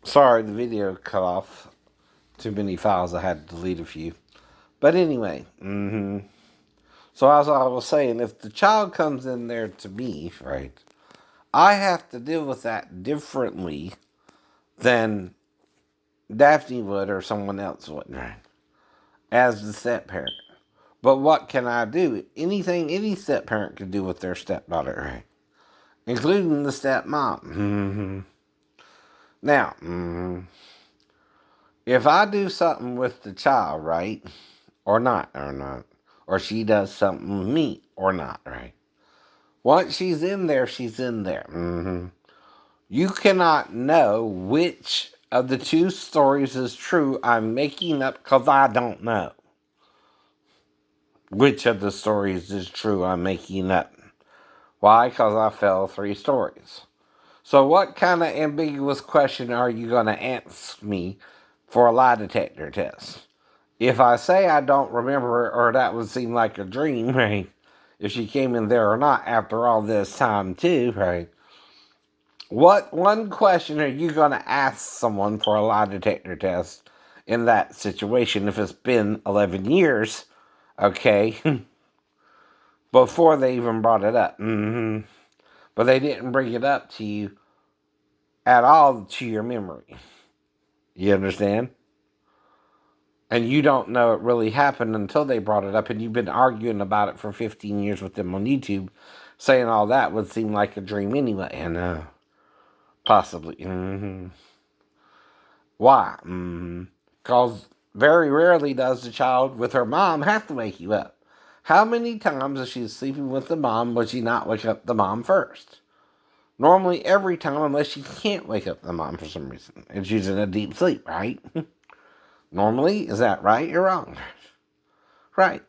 Sorry, the video cut off. Too many files. I had to delete a few. But anyway, so as I was saying, if the child comes in there to me, right, I have to deal with that differently than Daphne would or someone else would, right, as the step parent. But what can I do? Anything any step parent can do with their stepdaughter, right, including the stepmom. Now, if I do something with the child, right, or she does something with me, or not, right. Once she's in there, she's in there. You cannot know which of the two stories is true. I'm making up because I don't know which of the stories is true. I'm making up. Why? Because I fell three stories. So, what kind of ambiguous question are you going to ask me for a lie detector test? If I say I don't remember or that would seem like a dream, right? If she came in there or not after all this time, too, right? What one question are you going to ask someone for a lie detector test in that situation if it's been 11 years, okay, before they even brought it up? But they didn't bring it up to you at all to your memory. You understand? And you don't know it really happened until they brought it up, and you've been arguing about it for 15 years with them on YouTube, saying all that would seem like a dream anyway, and possibly. Why? Because very rarely does the child with her mom have to wake you up. How many times, if she's sleeping with the mom, would she not wake up the mom first? Normally, every time, unless she can't wake up the mom for some reason, and she's in a deep sleep, right? Normally, is that right or wrong? Right.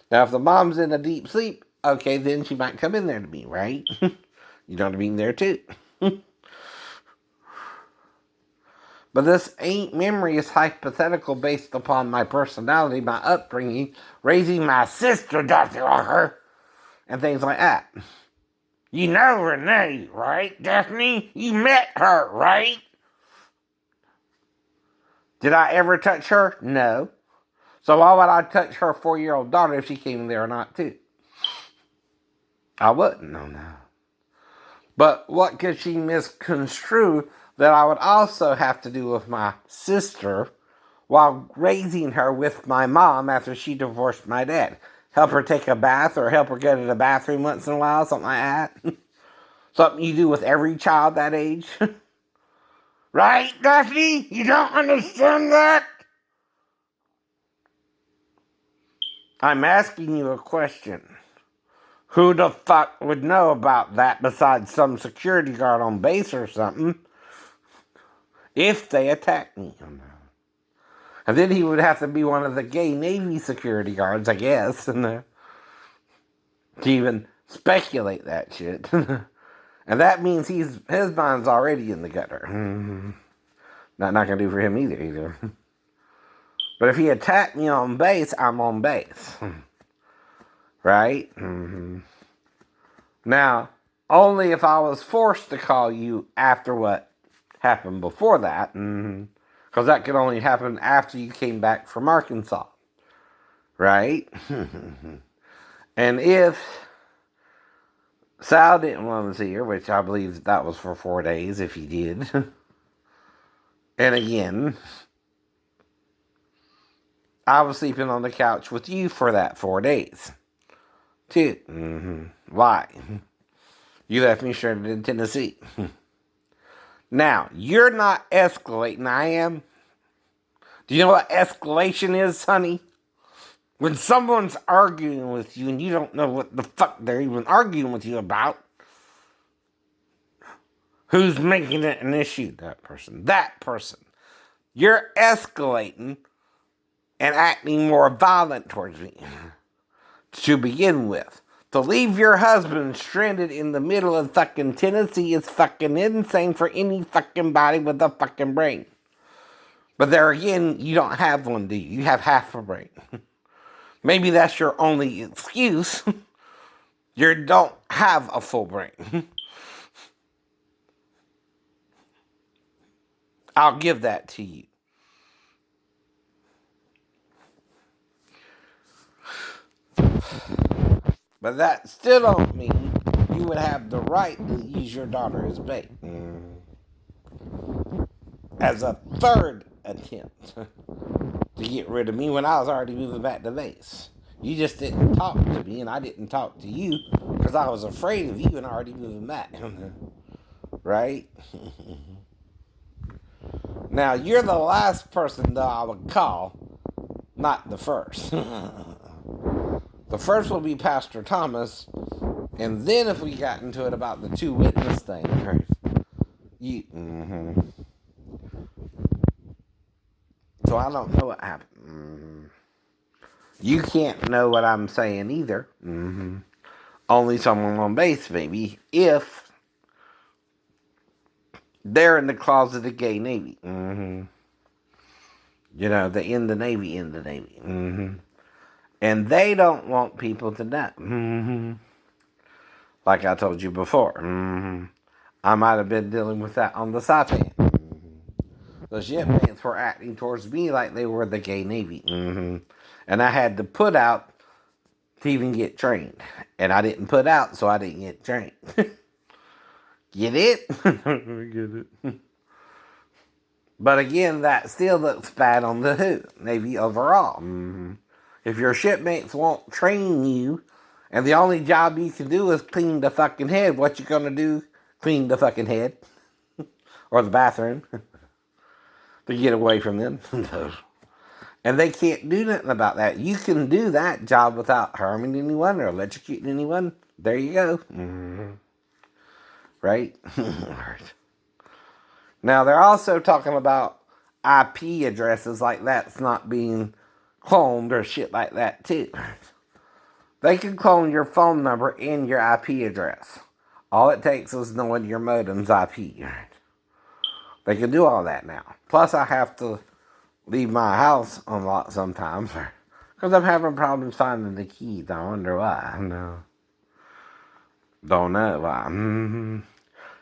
Now, if the mom's in a deep sleep, okay, then she might come in there to me, right? You know what I mean there too. But this ain't memory is hypothetical based upon my personality, my upbringing, raising my sister, Dr. Walker, and things like that. You know Renee, right, Daphne? You met her, right? Did I ever touch her? No. So why would I touch her 4-year-old daughter if she came there or not, too? I wouldn't, no. But what could she misconstrue that I would also have to do with my sister while raising her with my mom after she divorced my dad? Help her take a bath or help her go to the bathroom once in a while, something like that. Something you do with every child that age. Right, Daphne? You don't understand that? I'm asking you a question. Who the fuck would know about that besides some security guard on base or something if they attack me? And then he would have to be one of the gay Navy security guards, I guess, to even speculate that shit. And that means his mind's already in the gutter. Not gonna do for him either. But if he attacked me on base, I'm on base. Right? Now, only if I was forced to call you after what happened before that, because that could only happen after you came back from Arkansas. Right? And if Sal didn't want to see her, which I believe that was for 4 days, if he did. And again, I was sleeping on the couch with you for that 4 days. Too. Why? You left me stranded in Tennessee. Now, you're not escalating, I am. Do you know what escalation is, honey? When someone's arguing with you and you don't know what the fuck they're even arguing with you about, who's making it an issue? That person. That person. You're escalating and acting more violent towards me to begin with. To leave your husband stranded in the middle of fucking Tennessee is fucking insane for any fucking body with a fucking brain. But there again, you don't have one, do you? You have half a brain. Maybe that's your only excuse. You don't have a full brain. I'll give that to you. But that still don't mean you would have the right to use your daughter as bait. As a third attempt to get rid of me when I was already moving back to base. You just didn't talk to me, and I didn't talk to you because I was afraid of you and already moving back. Right? Now, you're the last person that I would call, not the first. The first will be Pastor Thomas, and then if we got into it about the two witness thing, right? So I don't know what happened. You can't know what I'm saying either. Only someone on base, maybe, if they're in the closet of the gay Navy. You know, the in the Navy. And they don't want people to know. Like I told you before. I might have been dealing with that on the Saipan. The shipmates were acting towards me like they were the gay Navy. And I had to put out to even get trained. And I didn't put out, so I didn't get trained. Get it? Get it. But again, that still looks bad on the Navy overall. If your shipmates won't train you, and the only job you can do is clean the fucking head, what you gonna do? Clean the fucking head? Or the bathroom? To get away from them. And they can't do nothing about that. You can do that job without harming anyone or electrocuting anyone. There you go. Right? Now, they're also talking about IP addresses like that's not being cloned or shit like that, too. They can clone your phone number and your IP address. All it takes is knowing your modem's IP. They can do all that now. Plus, I have to leave my house unlocked sometimes because I'm having problems finding the keys. I wonder why. No. Don't know why.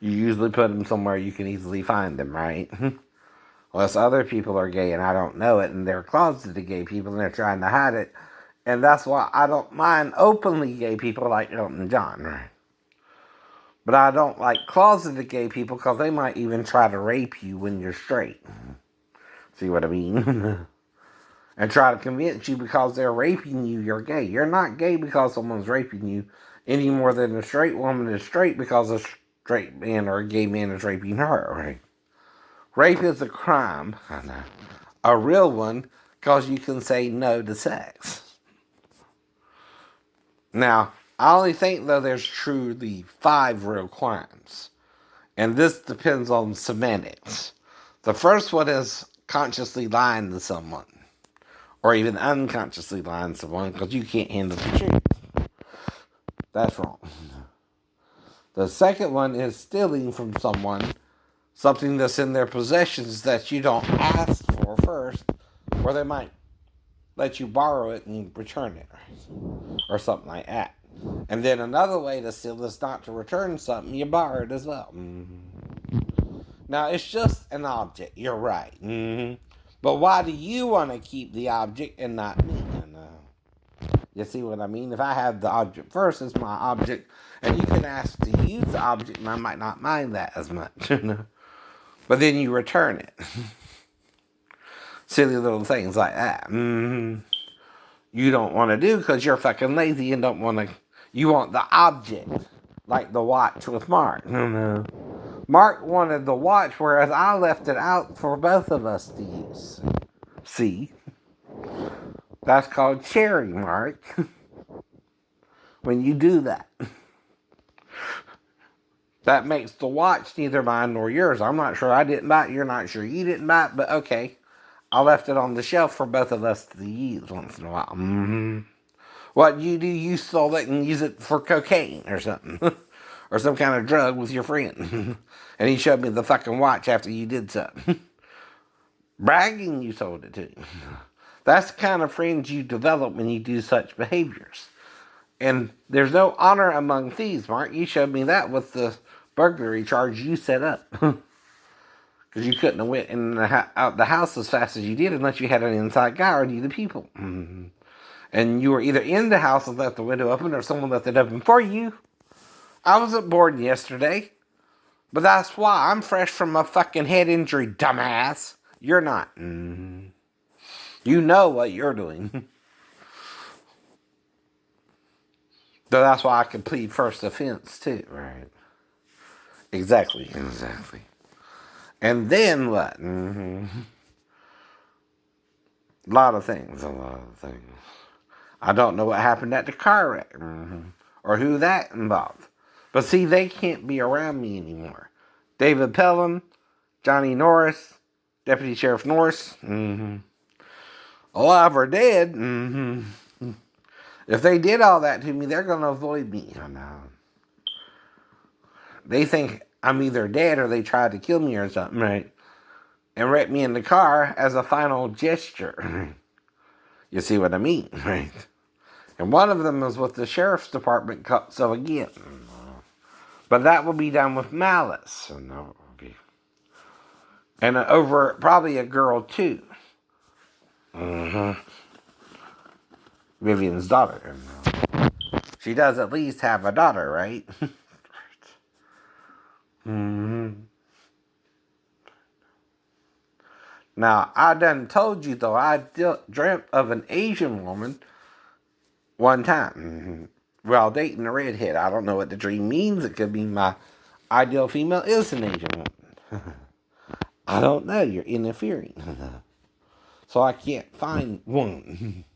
You usually put them somewhere you can easily find them, right? Unless other people are gay and I don't know it, and they're closeted gay people and they're trying to hide it. And that's why I don't mind openly gay people like Elton John, right? But I don't like closeted gay people because they might even try to rape you when you're straight. See what I mean? And try to convince you because they're raping you, you're gay. You're not gay because someone's raping you any more than a straight woman is straight because a straight man or a gay man is raping her, right? Rape is a crime, I know. A real one, because you can say no to sex. Now, I only think, though, there's truly 5 real crimes. And this depends on semantics. The first one is consciously lying to someone. Or even unconsciously lying to someone because you can't handle the truth. That's wrong. The second one is stealing from someone something that's in their possessions that you don't ask for first, or they might let you borrow it and return it, or something like that. And then another way to steal is not to return something you borrowed as well. Now, it's just an object, you're right. But why do you want to keep the object and not me? You see what I mean? If I have the object first, it's my object, and you can ask to use the object, and I might not mind that as much. But then you return it. Silly little things like that. You don't want to do because you're fucking lazy and don't want to. You want the object, like the watch with Mark. Mark wanted the watch, whereas I left it out for both of us to use. See? That's called sharing, Mark. When you do that. That makes the watch neither mine nor yours. I'm not sure I didn't buy it. You're not sure you didn't buy it, but okay. I left it on the shelf for both of us to use once in a while. What you do, you stole it and use it for cocaine or something. Or some kind of drug with your friend. And he showed me the fucking watch after you did something. Bragging you sold it to him. That's the kind of friends you develop when you do such behaviors. And there's no honor among thieves, Mark. You showed me that with the burglary charge you set up. Because you couldn't have went in out the house as fast as you did unless you had an inside guy or knew the people. Mm-hmm. And you were either in the house and left the window open or someone left it open for you. I wasn't born yesterday. But that's why I'm fresh from a fucking head injury, dumbass. You're not. Mm-hmm. You know what you're doing. So that's why I can plead first offense, too. Right. Exactly. And then what? Mm-hmm. A lot of things. I don't know what happened at the car wreck. Mm-hmm. Or who that involved. But see, they can't be around me anymore. David Pelham, Johnny Norris, Deputy Sheriff Norris. Mm-hmm. Alive or dead. Mm-hmm. If they did all that to me, they're going to avoid me. I know. They think I'm either dead or they tried to kill me or something, right? And wreck me in the car as a final gesture. You see what I mean, right? And one of them is with the sheriff's department, so again. But that will be done with malice. And over probably a girl, too. Mm-hmm. Vivian's daughter. She does at least have a daughter, right? Mm-hmm. Now, I done told you, though, I dreamt of an Asian woman one time. Mm-hmm. While dating a redhead. I don't know what the dream means. It could be my ideal female is an Asian woman. I don't know. You're interfering. So I can't find one.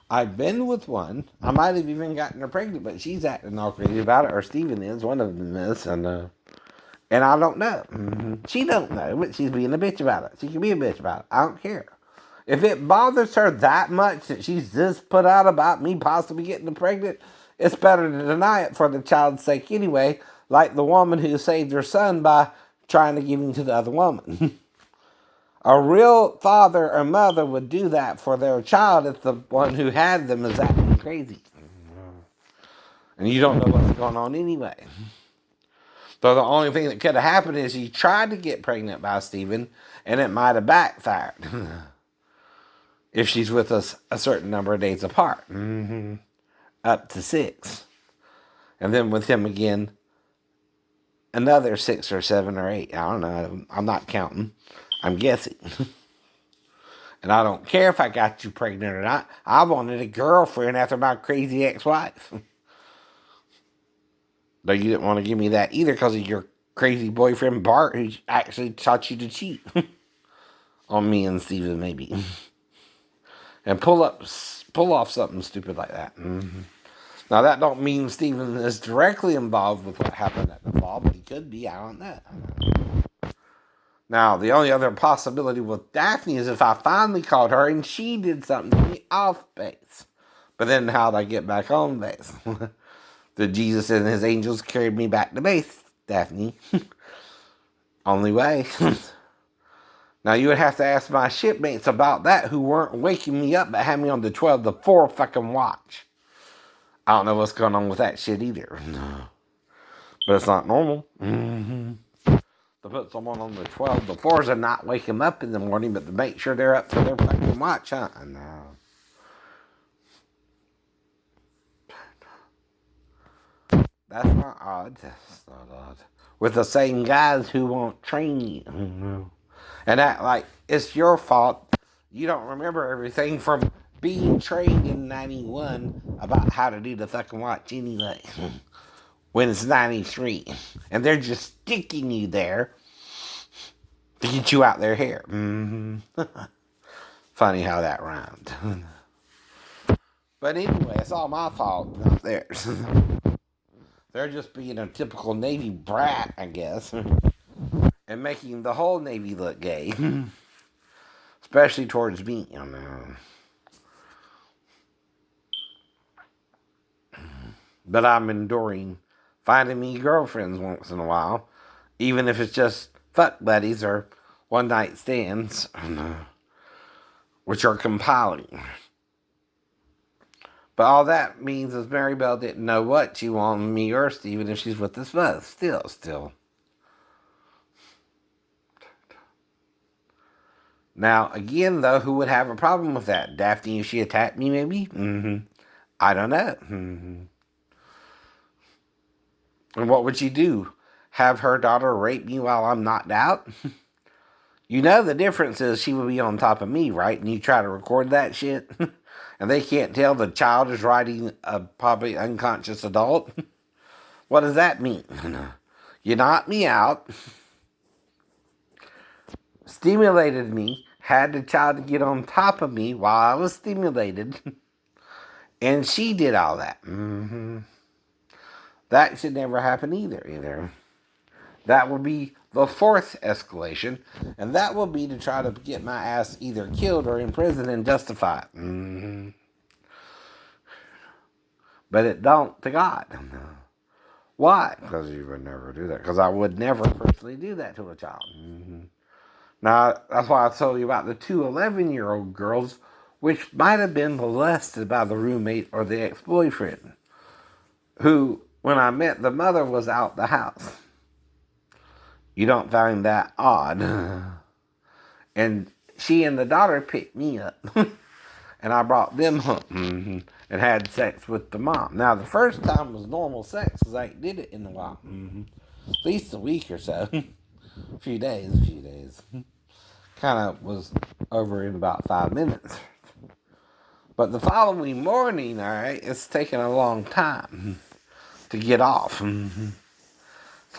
I've been with one. I might have even gotten her pregnant, but she's acting all crazy about it. Or Steven is. One of them is. And I don't know. Mm-hmm. She don't know, but she's being a bitch about it. She can be a bitch about it. I don't care. If it bothers her that much that she's just put out about me possibly getting pregnant, it's better to deny it for the child's sake anyway, like the woman who saved her son by trying to give him to the other woman. A real father or mother would do that for their child if the one who had them is acting crazy. And you don't know what's going on anyway. So the only thing that could have happened is she tried to get pregnant by Steven, and it might have backfired. If she's with us a certain number of days apart. Mm-hmm. Up to 6. And then with him again, another 6 or 7 or 8. I don't know. I'm not counting. I'm guessing. And I don't care if I got you pregnant or not. I wanted a girlfriend after my crazy ex-wife. Though you didn't want to give me that either because of your crazy boyfriend Bart, who actually taught you to cheat. On me and Steven, maybe. And pull off something stupid like that. Mm-hmm. Now, that don't mean Steven is directly involved with what happened at the fall, but he could be. I don't know. Now, the only other possibility with Daphne is if I finally called her and she did something to me off base. But then how'd I get back on base? The Jesus and his angels carried me back to base, Daphne. Only way. Now, you would have to ask my shipmates about that who weren't waking me up but had me on the 12 to 4 fucking watch. I don't know what's going on with that shit either. No. But it's not normal. Mm-hmm. To put someone on the 12 to 4s and not wake them up in the morning, but to make sure they're up for their fucking watch, huh? No. That's not odd. That's not odd. With the same guys who won't train you. Mm-hmm. And act like it's your fault. You don't remember everything from being trained in 91 about how to do the fucking watch anyway. When it's 93. And they're just sticking you there to get you out their hair. Mm-hmm. Funny how that rhymed. But anyway, it's all my fault, not theirs. They're just being a typical Navy brat, I guess. And making the whole Navy look gay. Especially towards me. I know. But I'm enduring finding me girlfriends once in a while. Even if it's just fuck buddies or one night stands. Which are compiling. But all that means is Mary Bell didn't know what she wanted me or Steven if she's with us both. Still. Now, again, though, who would have a problem with that? Daphne, if she attacked me, maybe? I don't know. And what would she do? Have her daughter rape me while I'm knocked out? You know the difference is she would be on top of me, right? And you try to record that shit, and they can't tell the child is riding a probably unconscious adult. What does that mean? You knocked me out, stimulated me, had the child get on top of me while I was stimulated, and she did all that. That should never happen either. That will be the fourth escalation, and that will be to try to get my ass either killed or in prison and justified. But it don't to God. Why? Because you would never do that. Because I would never personally do that to a child. Now, that's why I told you about the two 11-year-old girls, which might have been molested by the roommate or the ex-boyfriend, who, when I met the mother, was out the house. You don't find that odd. And she and the daughter picked me up. And I brought them home and had sex with the mom. Now, the first time was normal sex because I did it in a while. At least a week or so. a few days. Kind of was over in about 5 minutes. But the following morning, all right, it's taken a long time to get off.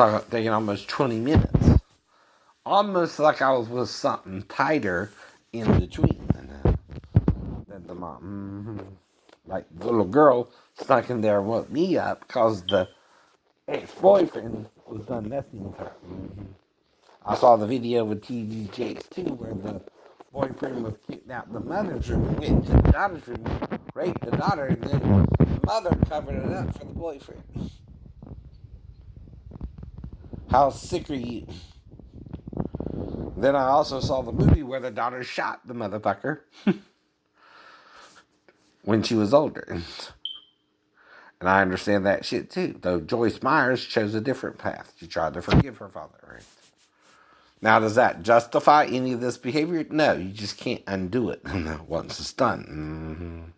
It's taking almost 20 minutes. Almost like I was with something tighter in between than the mom. Like the little girl stuck in there and woke me up because the ex-boyfriend was done messing with her. I saw the video with TDJs too, where the boyfriend was kicked out the mother's room and went into the daughter's room, raped the daughter, and then the mother covered it up for the boyfriend. How sick are you? Then I also saw the movie where the daughter shot the motherfucker when she was older. And I understand that shit too. Though Joyce Myers chose a different path. She tried to forgive her father, right? Now, does that justify any of this behavior? No, you just can't undo it once it's done.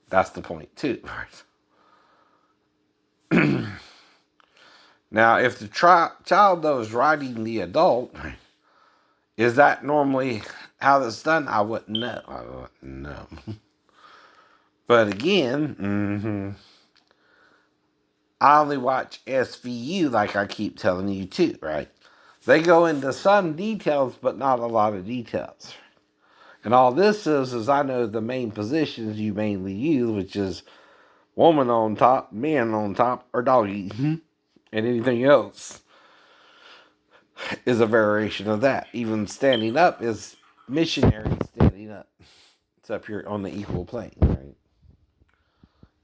That's the point too, right? Now, if the child, though, is riding the adult, is that normally how that's done? I wouldn't know. But again, I only watch SVU like I keep telling you too, right? They go into some details, but not a lot of details. And all this is I know the main positions you mainly use, which is woman on top, man on top, or doggy. And anything else is a variation of that. Even standing up is missionary standing up. It's up here on the equal plane, right?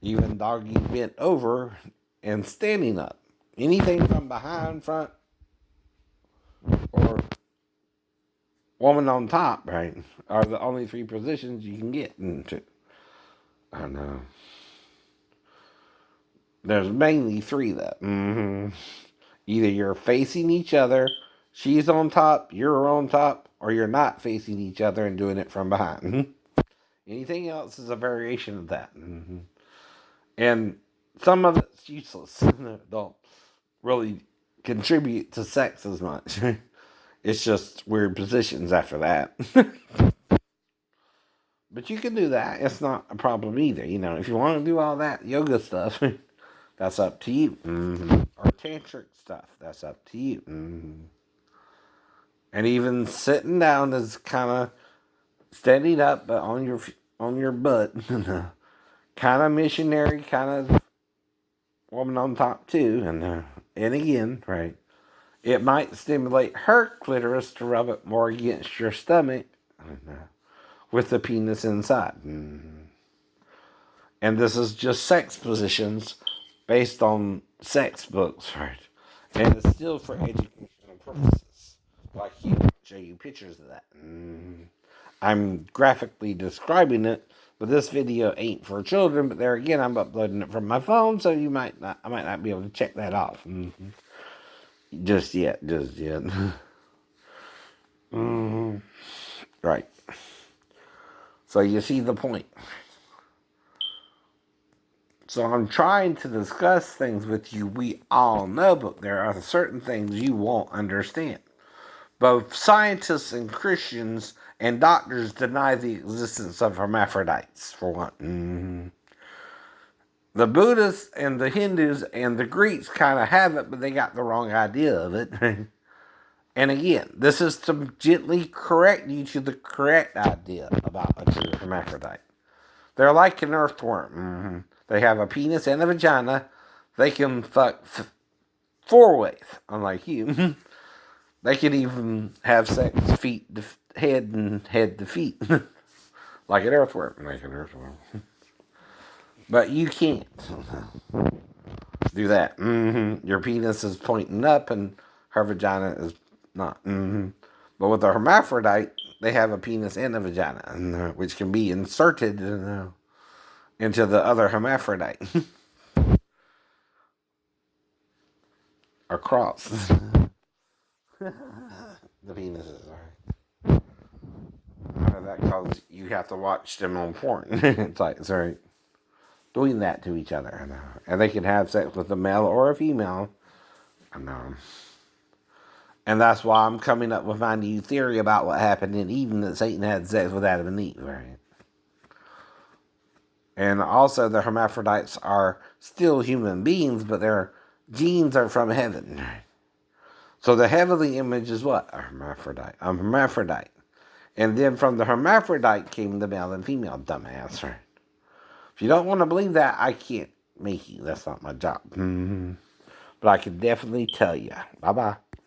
Even doggy bent over and standing up. Anything from behind, front, or woman on top, right, are the only three positions you can get into. I know. There's mainly three, though. Either you're facing each other, she's on top, you're on top, or you're not facing each other and doing it from behind. Anything else is a variation of that. And some of it's useless. Don't really contribute to sex as much. It's just weird positions after that. But you can do that. It's not a problem either. If you want to do all that yoga stuff, that's up to you. Or tantric stuff, that's up to you. And even sitting down is kind of standing up, but on your butt. Kind of missionary, kind of woman on top too. And again, right, it might stimulate her clitoris to rub it more against your stomach with the penis inside. And this is just sex positions based on sex books, right? And it's still for educational purposes. Like here, I'll show you pictures of that. I'm graphically describing it, but this video ain't for children. But there again, I'm uploading it from my phone, so I might not be able to check that off just yet. Right. So you see the point. So I'm trying to discuss things with you we all know, but there are certain things you won't understand. Both scientists and Christians and doctors deny the existence of hermaphrodites, for one. The Buddhists and the Hindus and the Greeks kind of have it, but they got the wrong idea of it. And again, this is to gently correct you to the correct idea about a true hermaphrodite. They're like an earthworm. They have a penis and a vagina. They can fuck four ways, unlike you. They can even have sex feet to head and head to feet, like an earthworm. Like an earthworm. But you can't do that. Your penis is pointing up and her vagina is not. But with a hermaphrodite, they have a penis and a vagina, which can be inserted into the other hermaphrodite. Across the penises. That cause you have to watch them on porn. It's like, sorry, doing that to each other. And they can have sex with a male or a female. And that's why I'm coming up with my new theory about what happened in Eden, that Satan had sex with Adam and Eve, right? And also the hermaphrodites are still human beings, but their genes are from heaven. So the heavenly image is what? A hermaphrodite. A hermaphrodite. And then from the hermaphrodite came the male and female, dumbass, right? If you don't want to believe that, I can't make you. That's not my job. But I can definitely tell you. Bye-bye.